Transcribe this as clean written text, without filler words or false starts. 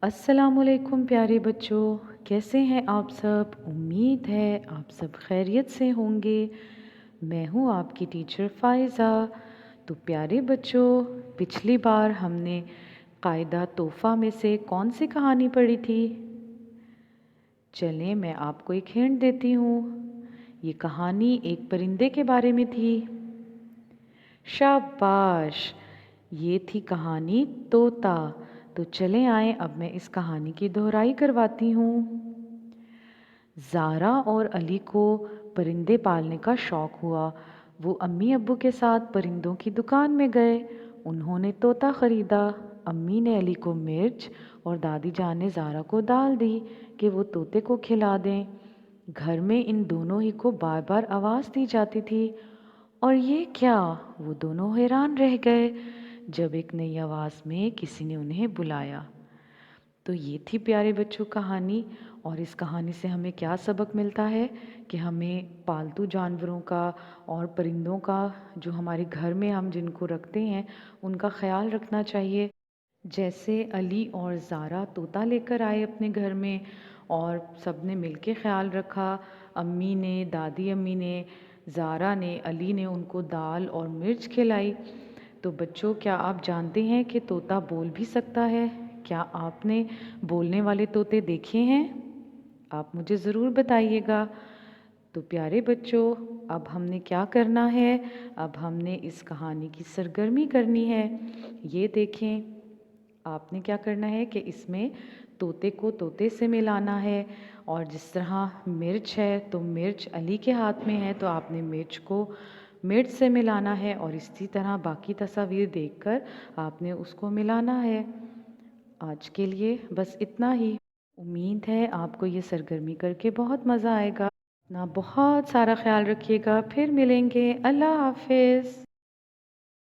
अस्सलाम वालेकुम प्यारे बच्चों, कैसे हैं आप सब। उम्मीद है आप सब खैरियत से होंगे। मैं हूँ आपकी टीचर फ़ाइज़ा। तो प्यारे बच्चों, पिछली बार हमने कायदा तोहफ़ा में से कौन सी कहानी पढ़ी थी। चलें मैं आपको एक हिंट देती हूँ। ये कहानी एक परिंदे के बारे में थी। शाबाश, ये थी कहानी तोता। तो चलें आए अब मैं इस कहानी की दोहराई करवाती हूँ। ज़ारा और अली को परिंदे पालने का शौक़ हुआ। वो अम्मी अब्बू के साथ परिंदों की दुकान में गए। उन्होंने तोता ख़रीदा। अम्मी ने अली को मिर्च और दादी जान ने ज़ारा को दाल दी कि वो तोते को खिला दें। घर में इन दोनों ही को बार बार आवाज़ दी जाती थी। और ये क्या, वो दोनों हैरान रह गए जब एक नई आवाज़ में किसी ने उन्हें बुलाया। तो ये थी प्यारे बच्चों कहानी। और इस कहानी से हमें क्या सबक मिलता है कि हमें पालतू जानवरों का और परिंदों का, जो हमारे घर में हम जिनको रखते हैं, उनका ख्याल रखना चाहिए। जैसे अली और ज़ारा तोता लेकर आए अपने घर में और सब ने मिल के ख्याल रखा। अम्मी ने, दादी अम्मी ने, ज़ारा ने, अली ने उनको दाल और मिर्च खिलाई। तो बच्चों, क्या आप जानते हैं कि तोता बोल भी सकता है? क्या आपने बोलने वाले तोते देखे हैं? आप मुझे ज़रूर बताइएगा। तो प्यारे बच्चों, अब हमने क्या करना है, अब हमने इस कहानी की सरगर्मी करनी है। ये देखें, आपने क्या करना है कि इसमें तोते को तोते से मिलाना है। और जिस तरह मिर्च है तो मिर्च अली के हाथ में है, तो आपने मिर्च को मिर्च से मिलाना है और इसी तरह बाकी तस्वीर देखकर आपने उसको मिलाना है। आज के लिए बस इतना ही। उम्मीद है आपको ये सरगर्मी करके बहुत मज़ा आएगा। अपना बहुत सारा ख्याल रखिएगा। फिर मिलेंगे। अल्लाह हाफ़िज़।